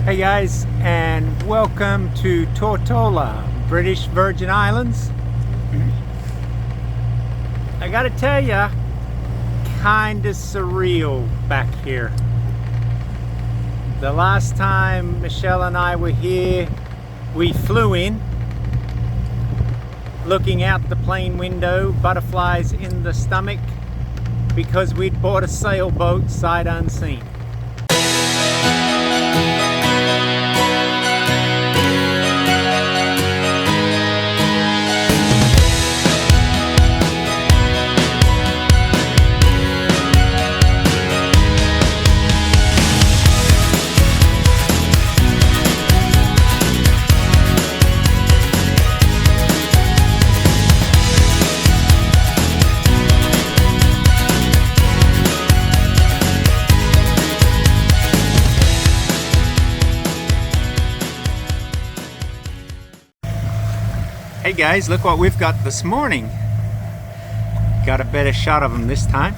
Hey guys, and welcome to Tortola, British Virgin Islands. I gotta tell ya, kinda surreal back here. The last time Michelle and I were here, we flew in, looking out the plane window, butterflies in the stomach, because we'd bought a sailboat sight unseen. Hey guys, look what we've got this morning. Got a better shot of them this time.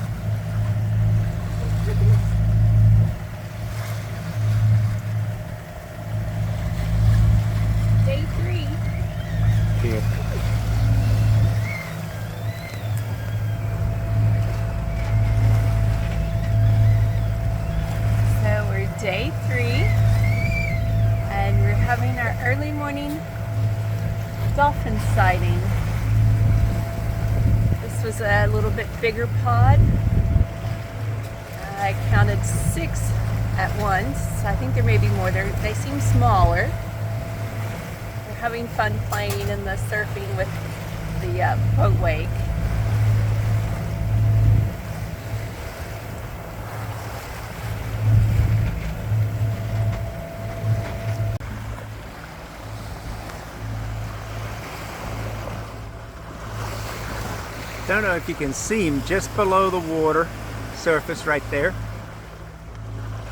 Day 3. Here. So we're day 3 and we're having our early morning dolphin sighting. This was a little bit bigger pod. I counted 6 at once. I think there may be more. They seem smaller. We're having fun playing in the surfing with the boat wake. Don't know if you can see him just below the water surface right there.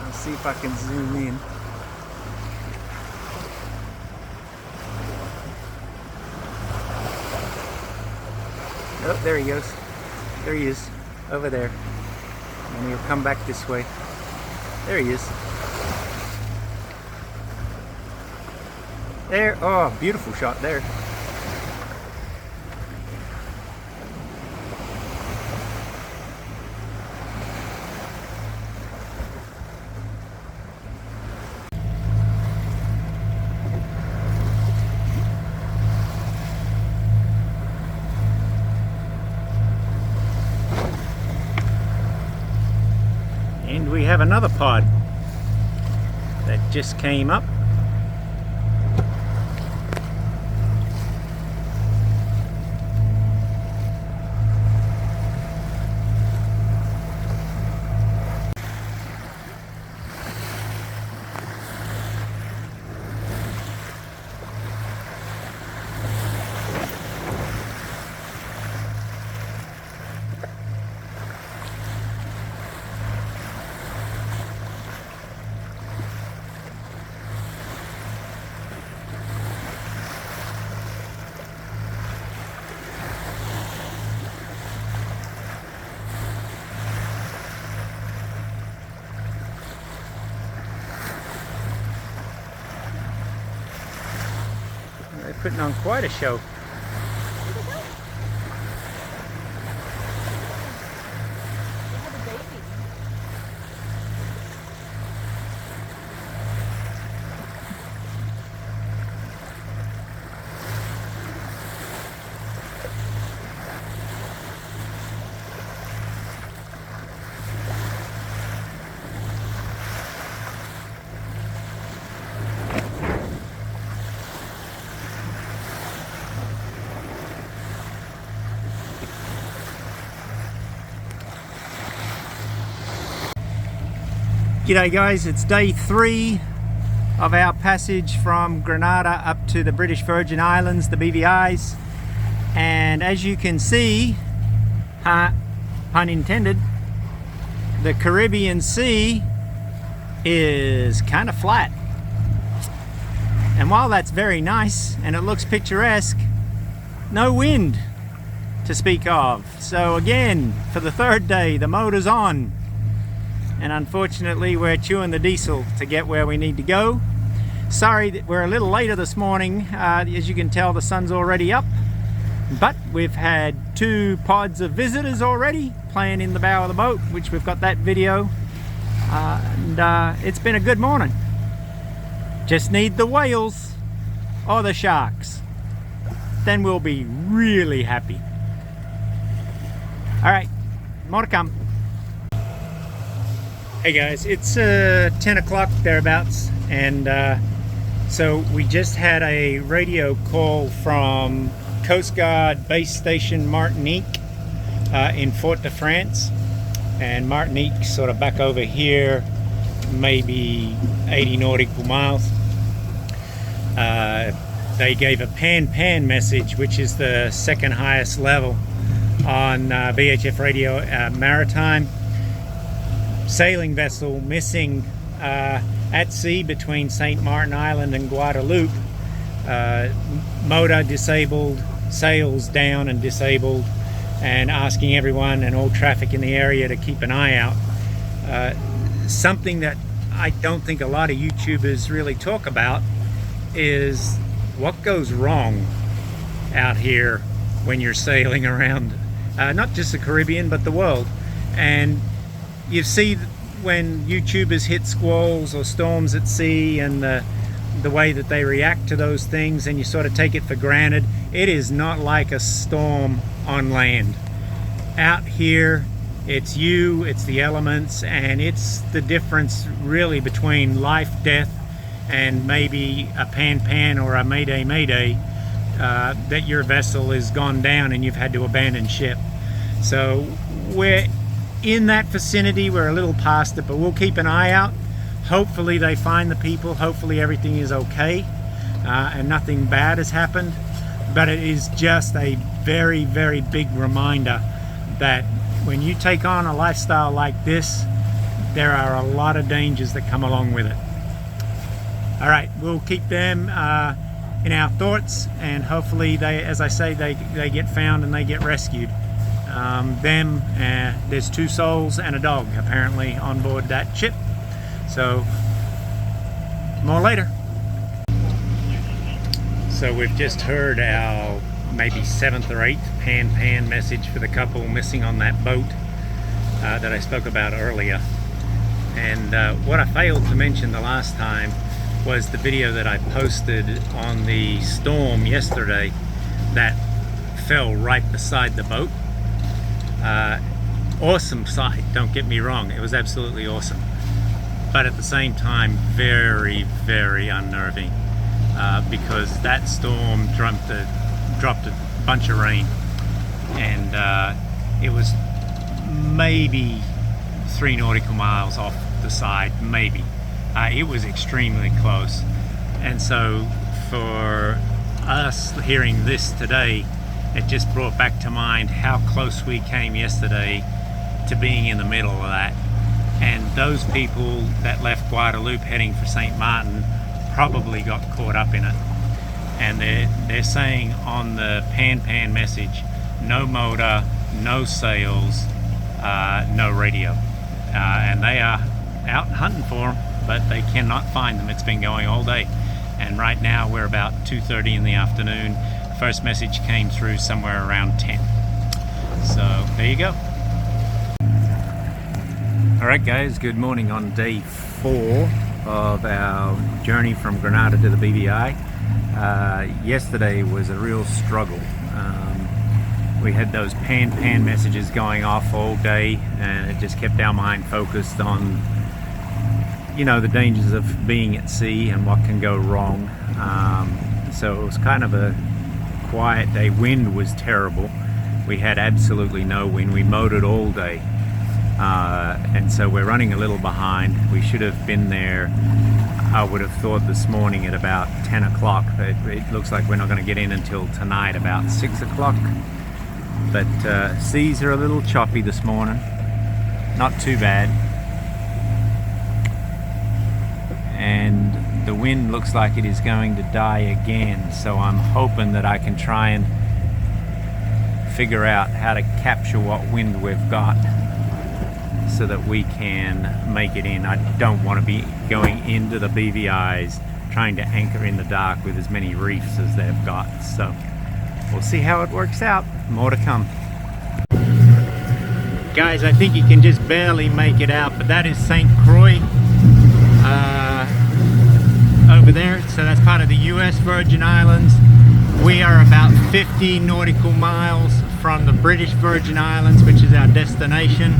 I'll see if I can zoom in. Oh, there he goes. There he is, over there. And he'll come back this way. There he is. There, oh, beautiful shot there. And we have another pod that just came up. They're putting on quite a show. G'day guys, it's day 3 of our passage from Grenada up to the British Virgin Islands, the BVIs. And as you can see, pun intended, the Caribbean Sea is kind of flat. And while that's very nice and it looks picturesque, no wind to speak of. So again, for the 3rd day, the motor's on. And unfortunately we're chewing the diesel to get where we need to go. Sorry that we're a little later this morning. As you can tell, the sun's already up, but we've had 2 pods of visitors already playing in the bow of the boat, which we've got that video, and it's been a good morning. Just need the whales or the sharks, then we'll be really happy. All right, more to come. Hey guys, it's 10 o'clock thereabouts, and so we just had a radio call from Coast Guard Base Station Martinique in Fort-de-France, and Martinique sort of back over here, maybe 80 nautical miles. They gave a pan message, which is the second highest level on VHF radio. Maritime sailing vessel missing at sea between St. Martin Island and Guadeloupe. Motor disabled, sails down and disabled, and asking everyone and all traffic in the area to keep an eye out. Something that I don't think a lot of YouTubers really talk about is what goes wrong out here when you're sailing around not just the Caribbean but the world. And you see when YouTubers hit squalls or storms at sea and the way that they react to those things, and you sort of take it for granted. It is not like a storm on land. Out here, it's you, it's the elements, and it's the difference really between life, death, and maybe a pan or a mayday, that your vessel has gone down and you've had to abandon ship. So we're in that vicinity, we're a little past it, but we'll keep an eye out. Hopefully they find the people, hopefully everything is okay, and nothing bad has happened. But it is just a very, very big reminder that when you take on a lifestyle like this, there are a lot of dangers that come along with it. All right, we'll keep them in our thoughts, and hopefully they, as I say, they get found and they get rescued. There's 2 souls and a dog apparently on board that ship. So more later. So we've just heard our maybe 7th or 8th pan message for the couple missing on that boat that I spoke about earlier. And what I failed to mention the last time was the video that I posted on the storm yesterday that fell right beside the boat. Awesome sight, don't get me wrong, it was absolutely awesome, but at the same time very, very unnerving, because that storm dropped a bunch of rain, and it was maybe 3 nautical miles off the side, maybe. It was extremely close, and so for us hearing this today, it just brought back to mind how close we came yesterday to being in the middle of that. And those people that left Guadeloupe heading for St. Martin probably got caught up in it. And they're saying on the pan message, no motor, no sails, no radio. And they are out hunting for them, but they cannot find them. It's been going all day. And right now we're about 2:30 in the afternoon. First message came through somewhere around 10. So there you go. Alright guys, good morning on day 4 of our journey from Grenada to the BVI. Yesterday was a real struggle. We had those pan messages going off all day, and it just kept our mind focused on, you know, the dangers of being at sea and what can go wrong. So it was kind of a quiet day. Wind was terrible. We had absolutely no wind. We motored all day, and so we're running a little behind. We should have been there, I would have thought, this morning at about 10 o'clock, but it looks like we're not going to get in until tonight about 6 o'clock. But seas are a little choppy this morning, not too bad, and the wind looks like it is going to die again, so I'm hoping that I can try and figure out how to capture what wind we've got so that we can make it in. I don't want to be going into the BVIs trying to anchor in the dark with as many reefs as they've got. So we'll see how it works out. More to come. Guys, I think you can just barely make it out, but that is St. Croix over there. So that's part of the US Virgin Islands. We are about 50 nautical miles from the British Virgin Islands, which is our destination.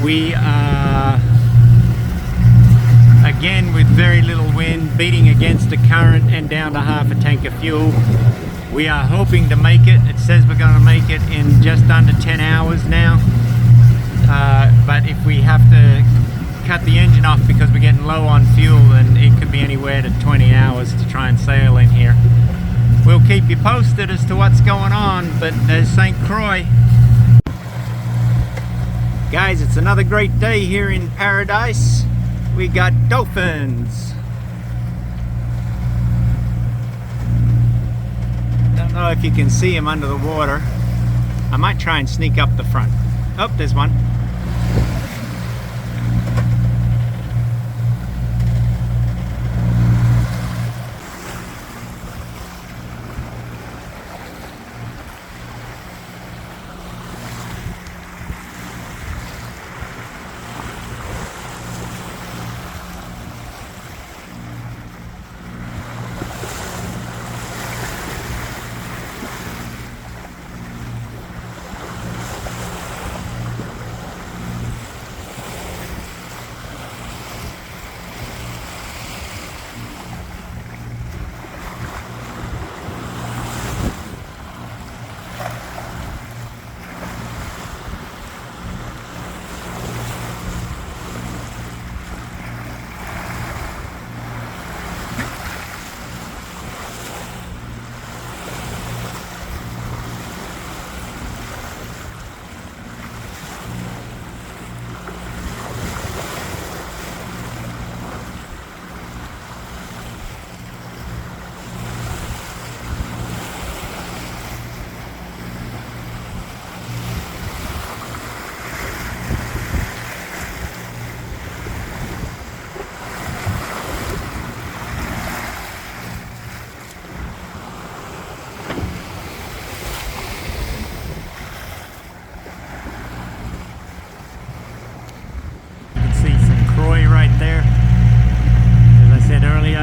We are, again, with very little wind, beating against a current and down to half a tank of fuel. We are hoping to make it. It says we're going to make it in just under 10 hours now. But if we have to cut the engine off because we're getting low on fuel, then it could be anywhere to 20 hours to try and sail in here. We'll keep you posted as to what's going on, but there's St. Croix. Guys, it's another great day here in Paradise. We got dolphins. Don't know if you can see them under the water. I might try and sneak up the front. Oh, there's one.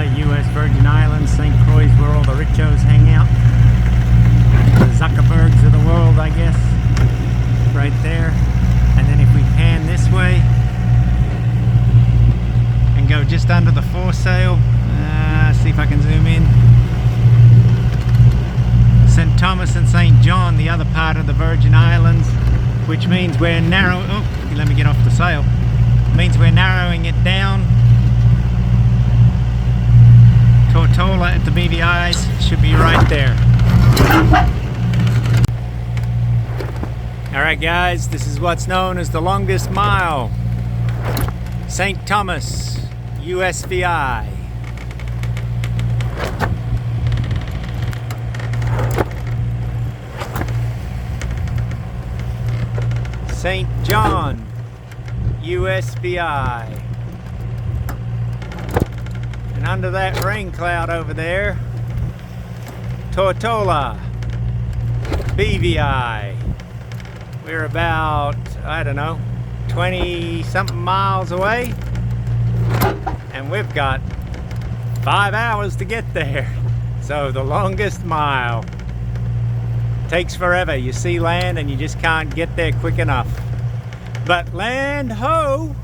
US Virgin Islands, St. Croix, where all the richos hang out. The Zuckerbergs of the world, I guess. Right there. And then if we pan this way and go just under the foresail, see if I can zoom in. St. Thomas and St. John, the other part of the Virgin Islands, which means we're narrowing, oh, let me get off the sail. Means we're narrowing it down. Tortola at the BVIs should be right there. Alright guys, this is what's known as the longest mile. St. Thomas, USVI. St. John, USVI. And under that rain cloud over there, Tortola, BVI. We're about, I don't know, 20 something miles away, and we've got 5 hours to get there. So the longest mile. Takes forever. You see land and you just can't get there quick enough. But land ho!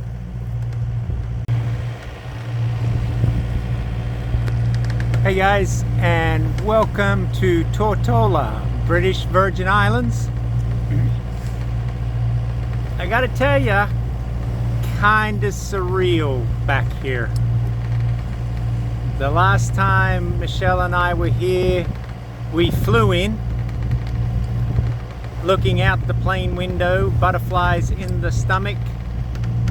Hey guys, and welcome to Tortola, British Virgin Islands. I gotta tell ya, kinda surreal back here. The last time Michelle and I were here, we flew in, looking out the plane window, butterflies in the stomach,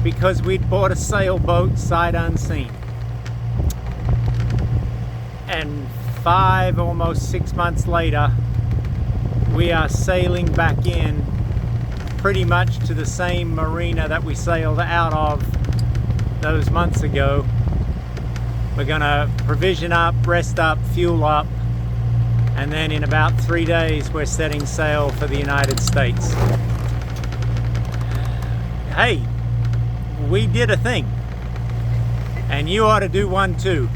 because we'd bought a sailboat sight unseen. And 5, almost 6 months later, we are sailing back in pretty much to the same marina that we sailed out of those months ago. We're gonna provision up, rest up, fuel up, and then in about 3 days we're setting sail for the United States. Hey, we did a thing, and you ought to do one too,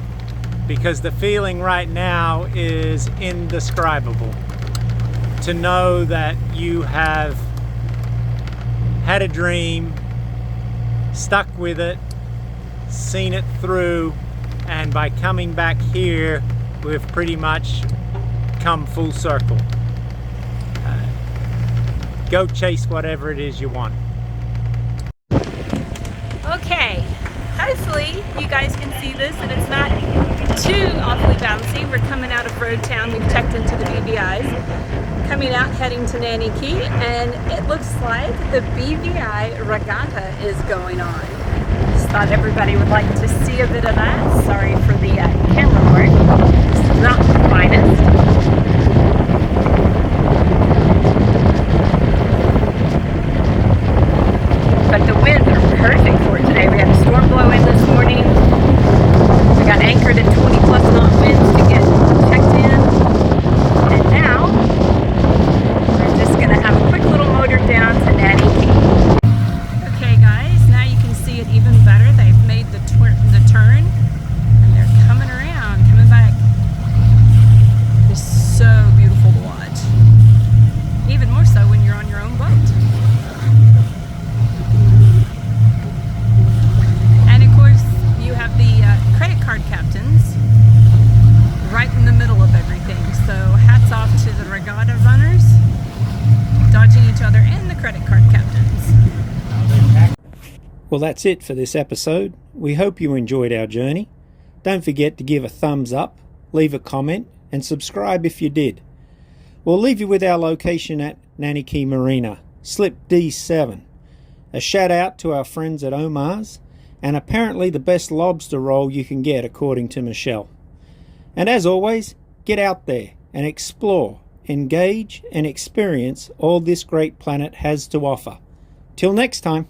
because the feeling right now is indescribable. To know that you have had a dream, stuck with it, seen it through, and by coming back here, we've pretty much come full circle. Go chase whatever it is you want. Okay, hopefully you guys can see this and it's not too awfully bouncy. We're coming out of Road Town. We've checked into the BVIs. Coming out, heading to Nanny Key, and it looks like the BVI regatta is going on. Just thought everybody would like to see a bit of that. Sorry for the camera work. It's not the finest. But the winds are perfect for it today. We had a storm blow in this morning. We got anchored at 20 plus knot winds to get checked in. And now, we're just going to have a quick little motor down to Nanny Key. Okay guys, now you can see it even better. They've made the turn and they're coming around, coming back. It's so beautiful to watch. Even more so when you're on your own boat. And of course, you have the credit card captains right in the middle of everything. So hats off to the regatta runners, dodging each other, and the credit card captains. Well, that's it for this episode. We hope you enjoyed our journey. Don't forget to give a thumbs up, leave a comment, and subscribe if you did. We'll leave you with our location at Nanny Key Marina, Slip D7. A shout out to our friends at Omar's, and apparently the best lobster roll you can get according to Michelle. And as always, get out there and explore, engage, and experience all this great planet has to offer. Till next time.